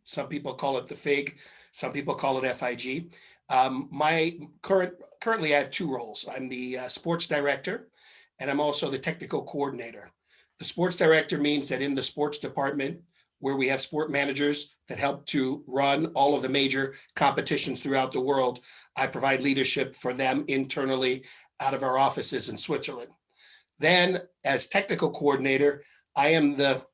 Some people call it the FIG. Some people call it FIG. Currently I have two roles. I'm the sports director, and I'm also the technical coordinator. The sports director means that in the sports department, where we have sport managers that help to run all of the major competitions throughout the world, I provide leadership for them internally out of our offices in Switzerland. Then, as technical coordinator, I am the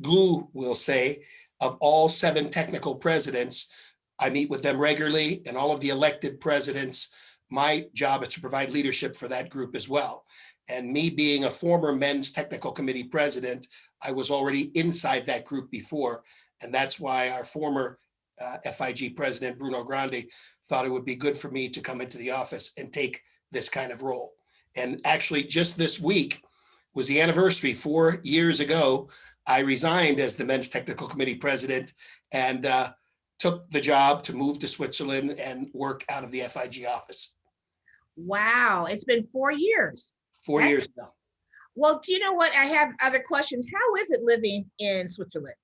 glue, we'll say, of all 7 technical presidents. I meet with them regularly, and all of the elected presidents, my job is to provide leadership for that group as well. And me being a former men's technical committee president, I was already inside that group before. And that's why our former FIG president, Bruno Grandi, thought it would be good for me to come into the office and take this kind of role. And actually, just this week was the anniversary. 4 years ago, I resigned as the men's technical committee president and took the job to move to Switzerland and work out of the FIG office. Wow, it's been 4 years. 4 years now. Well, do you know what? I have other questions. How is it living in Switzerland?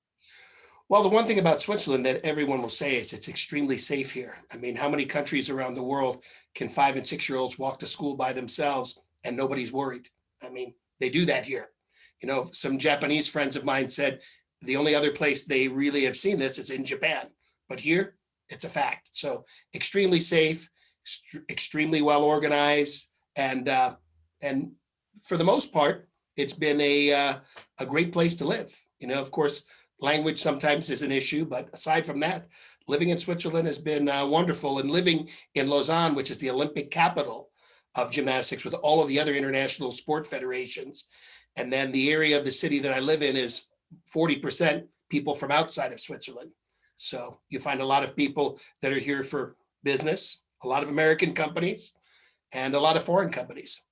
Well, the one thing about Switzerland that everyone will say is it's extremely safe here. I mean, how many countries around the world can 5 and 6 year olds walk to school by themselves and nobody's worried? I mean, they do that here. You know, some Japanese friends of mine said the only other place they really have seen this is in Japan, but here it's a fact. So extremely safe, extremely well organized, and for the most part, it's been a great place to live. You know, of course, language sometimes is an issue, but aside from that, living in Switzerland has been wonderful. And living in Lausanne, which is the Olympic capital of gymnastics with all of the other international sport federations. And then the area of the city that I live in is 40% people from outside of Switzerland. So you find a lot of people that are here for business, a lot of American companies, and a lot of foreign companies.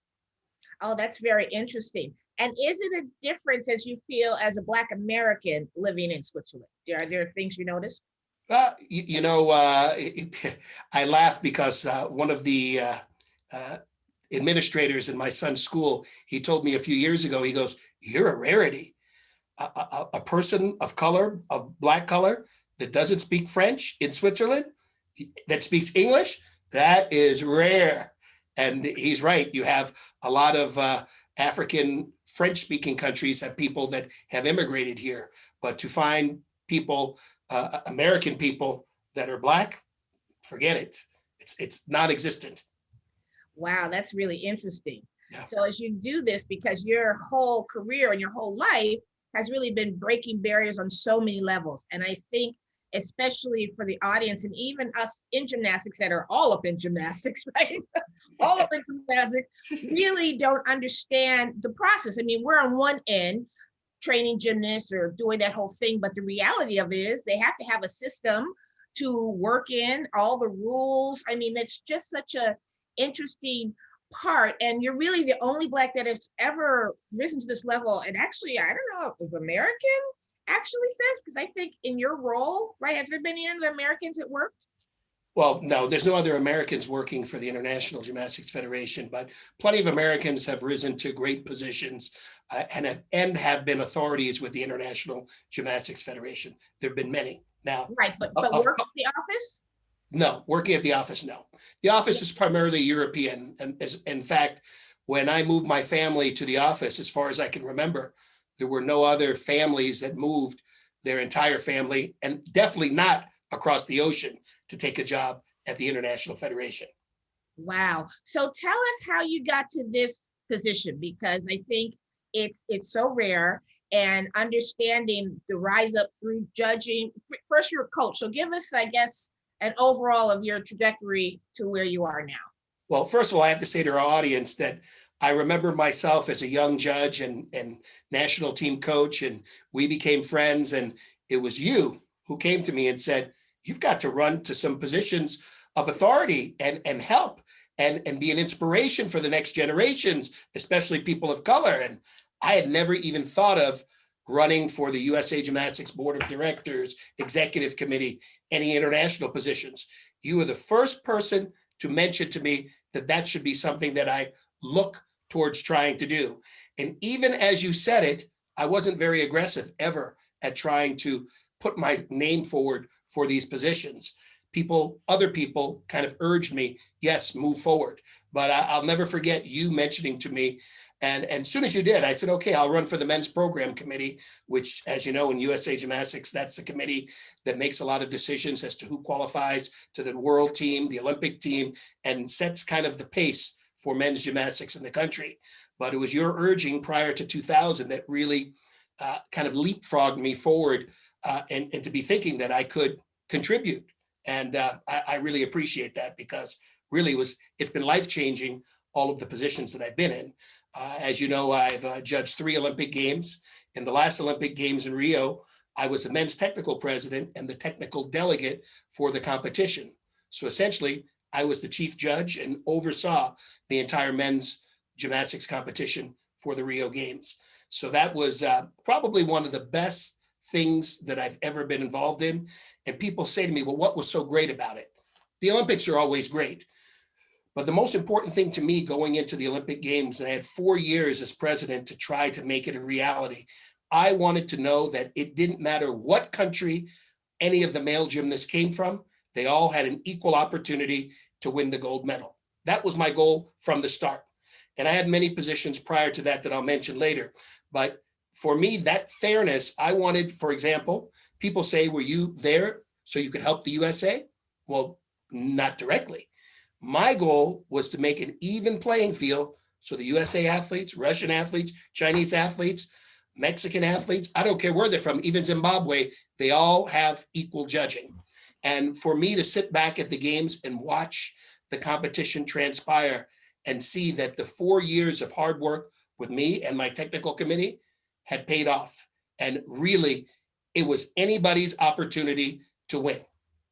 Oh, that's very interesting. And is it a difference as you feel as a Black American living in Switzerland? Are there things you notice? I laugh because one of the administrators in my son's school, he told me a few years ago, he goes, "You're a rarity. A person of color, of Black color, that doesn't speak French in Switzerland, that speaks English, that is rare." And he's right. You have a lot of African French-speaking countries have people that have immigrated here, but to find people, American people that are Black, forget it. It's non-existent. Wow, that's really interesting. Yeah. So as you do this, because your whole career and your whole life has really been breaking barriers on so many levels. And I think especially for the audience and even us in gymnastics that are all up in gymnastics, right? All up in gymnastics, really don't understand the process. I mean, we're on one end training gymnasts or doing that whole thing, but the reality of it is they have to have a system to work in all the rules. I mean, it's just such a interesting part, and you're really the only Black that has ever risen to this level. And actually, I don't know if American actually says, because I think in your role, right, have there been any other Americans that worked? Well, no, there's no other Americans working for the International Gymnastics Federation, but plenty of Americans have risen to great positions and have been authorities with the International Gymnastics Federation. There have been many. Now, right, but work at the office? No, working at the office, no. The office is primarily European. And in fact, when I moved my family to the office, as far as I can remember, there were no other families that moved their entire family, and definitely not across the ocean, to take a job at the International Federation. Wow. So tell us how you got to this position, because I think it's so rare, and understanding the rise up through judging. First, you're a coach. So give us, I guess, an overall of your trajectory to where you are now. Well, first of all, I have to say to our audience that I remember myself as a young judge and national team coach, and we became friends. And it was you who came to me and said, "You've got to run to some positions of authority and help and be an inspiration for the next generations, especially people of color." And I had never even thought of running for the USA Gymnastics Board of Directors, Executive Committee, any international positions. You were the first person to mention to me that that should be something that I look towards trying to do. And even as you said it, I wasn't very aggressive ever at trying to put my name forward for these positions. Other people kind of urged me, yes, move forward. But I'll never forget you mentioning to me, and as soon as you did, I said, okay, I'll run for the men's program committee, which, as you know, in USA Gymnastics, that's the committee that makes a lot of decisions as to who qualifies to the world team, the Olympic team, and sets kind of the pace for men's gymnastics in the country. But it was your urging prior to 2000 that really kind of leapfrogged me forward and to be thinking that I could contribute. And I really appreciate that, because really it's been life-changing, all of the positions that I've been in. As you know, I've judged 3 Olympic Games. In the last Olympic Games in Rio, I was the men's technical president and the technical delegate for the competition. So essentially, I was the chief judge and oversaw the entire men's gymnastics competition for the Rio Games. So that was probably one of the best things that I've ever been involved in. And people say to me, well, what was so great about it? The Olympics are always great. But the most important thing to me going into the Olympic Games, and I had 4 years as president to try to make it a reality, I wanted to know that it didn't matter what country any of the male gymnasts came from, they all had an equal opportunity to win the gold medal. That was my goal from the start. And I had many positions prior to that I'll mention later. But for me, that fairness, I wanted, for example, people say, were you there so you could help the USA? Well, not directly. My goal was to make an even playing field so the USA athletes, Russian athletes, Chinese athletes, Mexican athletes, I don't care where they're from, even Zimbabwe, they all have equal judging. And for me to sit back at the games and watch the competition transpire and see that the 4 years of hard work with me and my technical committee had paid off. And really, it was anybody's opportunity to win.